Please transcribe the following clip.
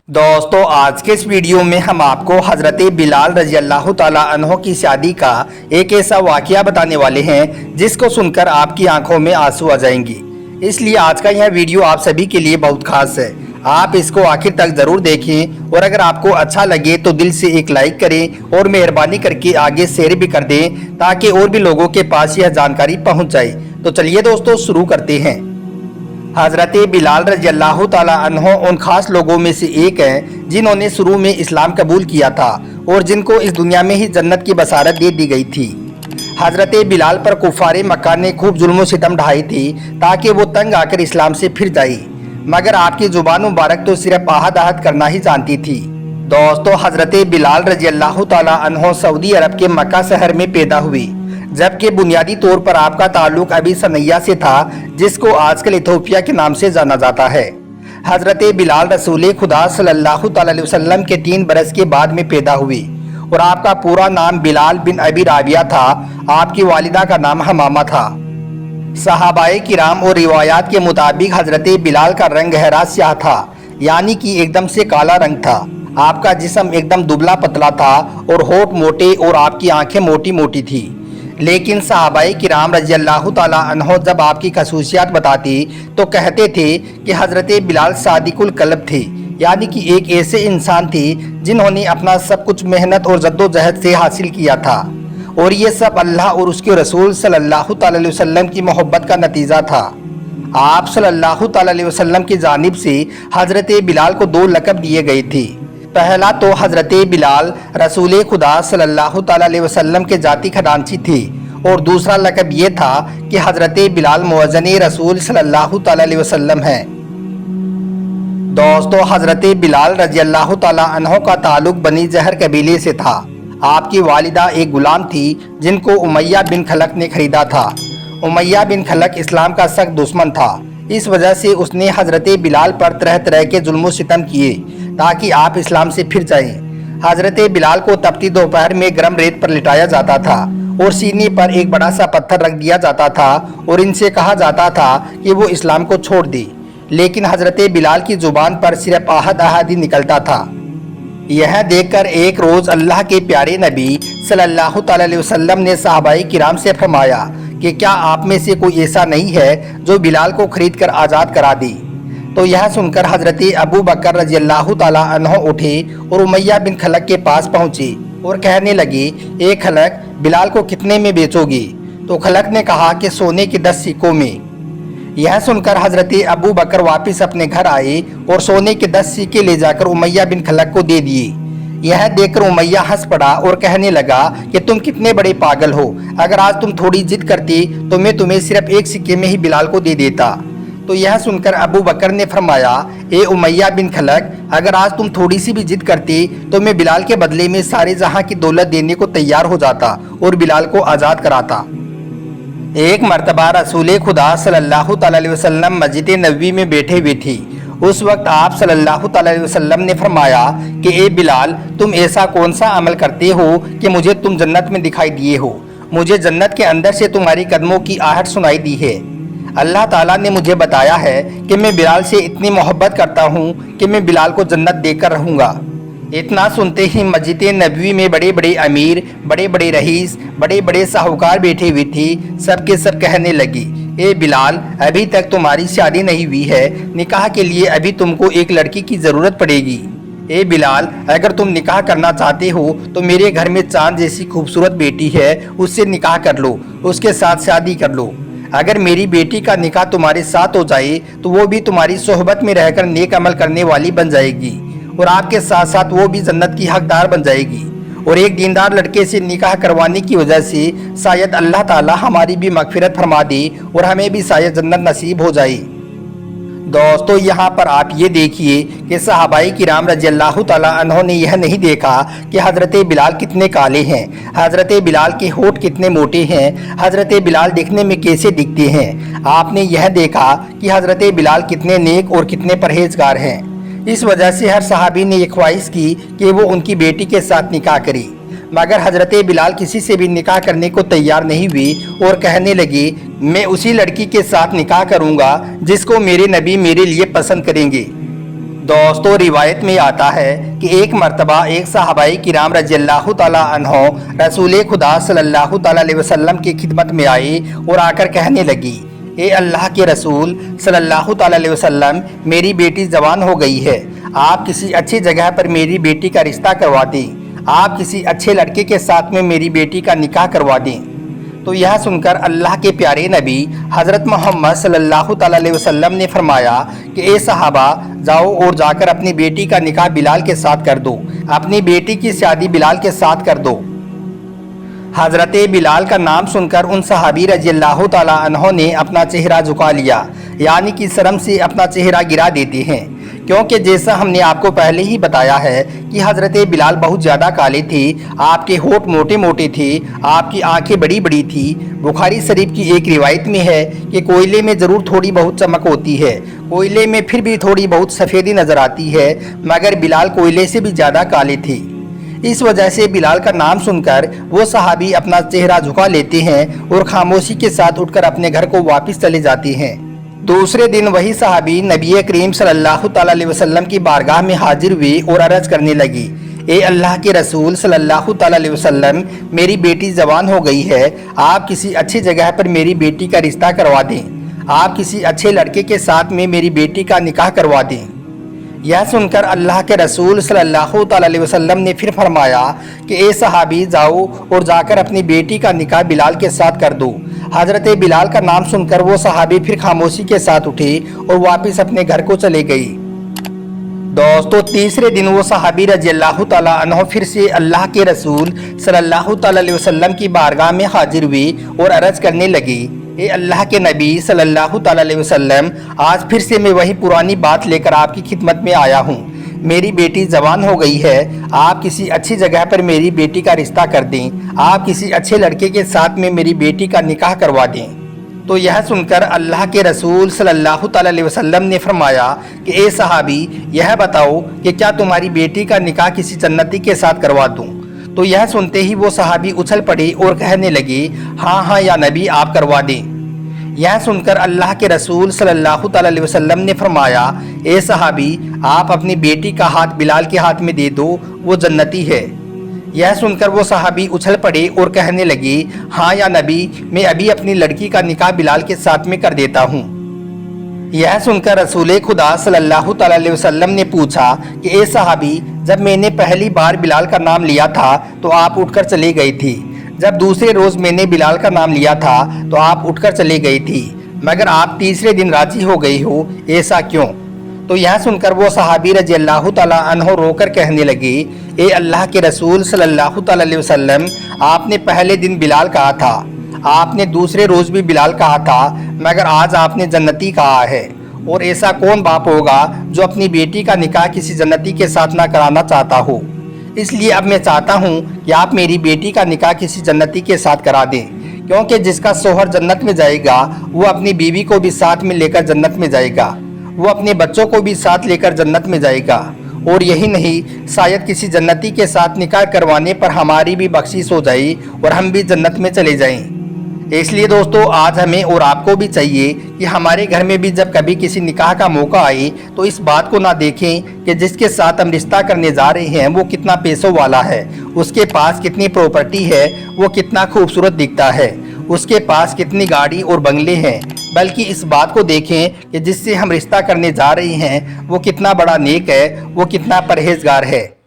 दोस्तों आज के इस वीडियो में हम आपको हज़रत बिलाल रजी अल्लाह ताला अन्हो की शादी का एक ऐसा वाक़या बताने वाले हैं जिसको सुनकर आपकी आंखों में आंसू आ जाएंगी। इसलिए आज का यह वीडियो आप सभी के लिए बहुत खास है। आप इसको आखिर तक ज़रूर देखें और अगर आपको अच्छा लगे तो दिल से एक लाइक करें और मेहरबानी करके आगे शेयर भी कर दें ताकि और भी लोगों के पास यह जानकारी पहुँच जाए। तो चलिए दोस्तों शुरू करते हैं। हज़रत बिलाल रज़ी अल्लाह ताला अन्हो उन खास लोगों में से एक हैं जिन्होंने शुरू में इस्लाम कबूल किया था और जिनको इस दुनिया में ही जन्नत की बसारत दे दी गई थी। हज़रत बिलाल पर कुफारे मक्का ने खूब जुल्म सितम ढाई थी ताकि वो तंग आकर इस्लाम से फिर जाए, मगर आपकी ज़ुबान मुबारक तो सिर्फ आहद आहद करना ही जानती थी। दोस्तों हज़रत बिलाल रज़ी अल्लाह ताला अन्हो सऊदी अरब के मक्का शहर में पैदा हुई, जबकि बुनियादी तौर पर आपका ताल्लुक अभी सनैया से था जिसको आजकल इथोपिया के नाम से जाना जाता है। हज़रत बिलाल रसूल खुदा सल्लल्लाहु अलैहि वसल्लम के 3 बरस के बाद में पैदा हुई और आपका पूरा नाम बिलाल बिन अबी राबिया था। आपकी वालिदा का नाम हमामा था। सहाबाए किराम और रिवायात के मुताबिक हज़रत बिलाल का रंग गहरा स्याह था, यानी कि एकदम से काला रंग था। आपका जिस्म एकदम दुबला पतला था और होठ मोटे और आपकी आंखें मोटी मोटी थी। लेकिन सहाबाए किराम रज़ी अल्लाह ताला अन्हो जब आपकी खसूसियात बताती तो कहते थे कि हज़रत बिलाल सादिकुल कल्ब थे, यानी कि एक ऐसे इंसान थे जिन्होंने अपना सब कुछ मेहनत और जद्दोजहद से हासिल किया था और ये सब अल्लाह और उसके रसूल सल्लल्लाहु अलैहि वसल्लम की मोहब्बत का नतीजा था। आप सल्लल्लाहु अलैहि वसल्लम की जानिब से हज़रत बिलाल को 2 लक़ब दिए गए थे। पहला तो हज़रत बिलाल रसूल खुदा सल्लल्लाहु अलैहि वसल्लम के जाती खजांची थे और दूसरा लक़ब ये था कि हज़रत बिलाल मुअज़्ज़िन रसूल सल्लल्लाहु अलैहि वसल्लम हैं। दोस्तों हज़रत बिलाल रज़ी अल्लाह ताला अन्हो का ताल्लुक बनी जहर कबीले से था। आपकी वालिदा एक गुलाम थी जिनको उमैया बिन खलक ने खरीदा था। उमैया बिन खलक इस्लाम का सख्त दुश्मन था। इस वजह से उसने हज़रत बिलाल पर तरह तरह के जुल्म सितम किए ताकि आप इस्लाम से फिर जाएं। हज़रत बिलाल को तपती दोपहर में गर्म रेत पर लिटाया जाता था और सीने पर एक बड़ा सा पत्थर रख दिया जाता था और इनसे कहा जाता था कि वो इस्लाम को छोड़ दे, लेकिन हज़रत बिलाल की ज़ुबान पर सिर्फ आहद आहद ही निकलता था। यह देखकर एक रोज़ अल्लाह के प्यारे नबी सल्लल्लाहु अलैहि वसल्लम ने सहाबाए किराम से फरमाया कि क्या आप में से कोई ऐसा नहीं है जो बिलाल को खरीद कर आज़ाद करा दे। तो यह सुनकर हज़रत अबू बकर रज़ी अल्लाह ताला अन्हो उठे और उमैया बिन खलक के पास पहुँचे और कहने लगे, ए खलक, बिलाल को कितने में बेचोगी? तो खलक ने कहा कि सोने के 10 सिक्कों में। यह सुनकर हज़रत अबू बकर वापस अपने घर आए और सोने के 10 सिक्के ले जाकर उमैया बिन खलक को दे दिए। यह देखकर उमैया हंस पड़ा और कहने लगा कि तुम कितने बड़े पागल हो, अगर आज तुम थोड़ी जिद करती तो मैं तुम्हें सिर्फ 1 सिक्के में ही बिलाल को दे देता। तो यह सुनकर अबू बकर ने फरमाया, ए उमैया बिन खलक, अगर आज तुम थोड़ी सी भी जिद करती तो मैं बिलाल के बदले में सारे जहां की दौलत देने को तैयार हो जाता और बिलाल को आज़ाद कराता। एक मरतबा रसूल खुदा सल्लल्लाहु अलैहि वसल्लम मस्जिद नबवी में बैठे हुए थे। उस वक्त आप सल्लल्लाहु अलैहि वसल्लम ने फरमाया कि ए बिलाल, तुम ऐसा कौन सा अमल करते हो कि मुझे तुम जन्नत में दिखाई दिए हो? मुझे जन्नत के अंदर से तुम्हारी कदमों की आहट सुनाई दी है। अल्लाह ताला ने मुझे बताया है कि मैं बिलाल से इतनी मोहब्बत करता हूँ कि मैं बिलाल को जन्नत देकर रहूँगा। इतना सुनते ही मस्जिद नबवी में बड़े बड़े अमीर, बड़े बड़े रईस, बड़े बड़े साहूकार बैठे हुए थे। सब के सब कहने लगी, ए बिलाल, अभी तक तुम्हारी शादी नहीं हुई है, निकाह के लिए अभी तुमको एक लड़की की ज़रूरत पड़ेगी। ए बिलाल, अगर तुम निकाह करना चाहते हो तो मेरे घर में चांद जैसी खूबसूरत बेटी है, उससे निकाह कर लो, उसके साथ शादी कर लो। अगर मेरी बेटी का निकाह तुम्हारे साथ हो जाए तो वो भी तुम्हारी सोहबत में रहकर नेक अमल करने वाली बन जाएगी और आपके साथ साथ वो भी जन्नत की हकदार बन जाएगी। और एक दीनदार लड़के से निकाह करवाने की वजह से शायद अल्लाह ताला हमारी भी मगफिरत फरमा दे और हमें भी शायद जन्नत नसीब हो जाए। दोस्तों यहाँ पर आप ये देखिए कि सहाबाए किराम रज़ी अल्लाह ताला अन्हो ने यह नहीं देखा कि हज़रत बिलाल कितने काले हैं, हज़रत बिलाल के होठ कितने मोटे हैं, हज़रत बिलाल देखने में कैसे दिखते हैं। आपने यह देखा कि हज़रत बिलाल कितने नेक और कितने परहेजगार हैं। इस वजह से हर सहाबी ने ये ख्वाहिश की कि वो उनकी बेटी के साथ निकाह करे, मगर हज़रत बिलाल किसी से भी निकाह करने को तैयार नहीं हुई और कहने लगी, मैं उसी लड़की के साथ निकाह करूँगा जिसको मेरे नबी मेरे लिए पसंद करेंगे। दोस्तों रिवायत में आता है कि एक मर्तबा एक सहाबाई किराम रज़ियल्लाहु ताला अन्हो रसूल खुदा सल्लल्लाहु ताला अलैहि वसल्लम की खिदमत में आई और आकर कहने लगी, ए अल्लाह के रसूल सल्लल्लाहु ताला अलैहि वसल्लम, मेरी बेटी जवान हो गई है, आप किसी अच्छी जगह पर मेरी बेटी का रिश्ता करवा दें, आप किसी अच्छे लड़के के साथ में मेरी बेटी का निकाह करवा दें। तो यह सुनकर अल्लाह के प्यारे नबी हज़रत मोहम्मद सल्लल्लाहु ताला अलैहि वसल्लम ने फरमाया कि ए सहाबा, जाओ और जाकर अपनी बेटी का निकाह बिलाल के साथ कर दो, अपनी बेटी की शादी बिलाल के साथ कर दो। हज़रत बिलाल का नाम सुनकर उन सहाबी रज़ियल्लाहु ताला अन्हो ने अपना चेहरा झुका लिया, यानी कि शर्म से अपना चेहरा गिरा देते हैं, क्योंकि जैसा हमने आपको पहले ही बताया है कि हज़रत बिलाल बहुत ज़्यादा काले थे, आपके होठ मोटे मोटे थे, आपकी आंखें बड़ी बड़ी थी। बुखारी शरीफ की एक रिवायत में है कि कोयले में ज़रूर थोड़ी बहुत चमक होती है, कोयले में फिर भी थोड़ी बहुत सफ़ेदी नज़र आती है, मगर बिलाल कोयले से भी ज़्यादा काले थे। इस वजह से बिलाल का नाम सुनकर वो सहाबी अपना चेहरा झुका लेते हैं और खामोशी के साथ उठकर अपने घर को वापस चले जाते हैं। दूसरे दिन वही सहाबी नबी करीम सल्लल्लाहु ताला अलैहि वसल्लम की बारगाह में हाजिर हुई और अर्ज करने लगी, ए अल्लाह के रसूल सल्लल्लाहु ताला अलैहि वसल्लम, मेरी बेटी जवान हो गई है, आप किसी अच्छी जगह पर मेरी बेटी का रिश्ता करवा दें, आप किसी अच्छे लड़के के साथ में मेरी बेटी का निकाह करवा दें। यह सुनकर अल्लाह के रसूल सल्लल्लाहु ताला अलैहि वसल्लम ने फिर फरमाया कि ए सहाबी, जाओ और जाकर अपनी बेटी का निकाह बिलाल के साथ कर दो। हज़रत बिलाल का नाम सुनकर वो सहाबी फिर खामोशी के साथ उठे और वापस अपने घर को चले गई। दोस्तों तीसरे दिन वो सहाबी रज़ियल्लाहु ताला अन्हो फिर से अल्लाह के रसूल सल्लल्लाहु ताला अलैहि वसल्लम की बारगाह में हाजिर हुई और अर्ज करने लगी, ए अल्लाह के नबी सल्लल्लाहु ताला अलैहि वसल्लम, आज फिर से मैं वही पुरानी बात लेकर आपकी खिदमत में आया हूँ। मेरी बेटी जवान हो गई है, आप किसी अच्छी जगह पर मेरी बेटी का रिश्ता कर दें, आप किसी अच्छे लड़के के साथ में मेरी बेटी का निकाह करवा दें। तो यह सुनकर अल्लाह के रसूल सल्लल्लाहु ताला अलैहि वसल्लम ने फरमाया कि ए सहाबी, यह बताओ कि क्या तुम्हारी बेटी का निकाह किसी जन्नती के साथ करवा दूँ? तो यह सुनते ही वो सहाबी उछल पड़े और कहने लगे, हाँ हाँ या नबी, आप करवा दें। यह सुनकर अल्लाह के रसूल सल्लल्लाहु ताला अलैहि वसल्लम ने फरमाया, ए सहाबी, आप अपनी बेटी का हाथ बिलाल के हाथ में दे दो, वो जन्नती है। यह सुनकर वो सहाबी उछल पड़े और कहने लगे, हाँ या नबी, मैं अभी अपनी लड़की का निकाह बिलाल के साथ में कर देता हूँ। यह सुनकर रसूल खुदा सल्लल्लाहु ताला अलैहि वसल्लम ने पूछा कि ए सहाबी, जब मैंने पहली बार बिलाल का नाम लिया था तो आप उठकर चली गई थी, जब दूसरे रोज़ मैंने बिलाल का नाम लिया था तो आप उठकर चली गई थी, मगर आप तीसरे दिन राजी हो गई हो, ऐसा क्यों? तो यह सुनकर वो सहाबी रज़ियल्लाहु ताला अन्हो रोकर कहने लगे, ए अल्लाह के रसूल सल्लल्लाहु ताला अलैहि वसल्लम, आपने पहले दिन बिलाल कहा था, आपने दूसरे रोज़ भी बिलाल कहा था, मगर आज आपने जन्नती कहा है। और ऐसा कौन बाप होगा जो अपनी बेटी का निकाह किसी जन्नती के साथ ना कराना चाहता हो? इसलिए अब मैं चाहता हूँ कि आप मेरी बेटी का निकाह किसी जन्नती के साथ करा दें, क्योंकि जिसका शोहर जन्नत में जाएगा वो अपनी बीवी को भी साथ में लेकर जन्नत में जाएगा, वो अपने बच्चों को भी साथ लेकर जन्नत में जाएगा। और यही नहीं, शायद किसी जन्नती के साथ निकाह करवाने पर हमारी भी बख्शिश हो जाए और हम भी जन्नत में चले जाएं। इसलिए दोस्तों आज हमें और आपको भी चाहिए कि हमारे घर में भी जब कभी किसी निकाह का मौका आए तो इस बात को ना देखें कि जिसके साथ हम रिश्ता करने जा रहे हैं वो कितना पैसों वाला है, उसके पास कितनी प्रॉपर्टी है, वो कितना खूबसूरत दिखता है, उसके पास कितनी गाड़ी और बंगले हैं, बल्कि इस बात को देखें कि जिससे हम रिश्ता करने जा रहे हैं वो कितना बड़ा नेक है, वो कितना परहेजगार है।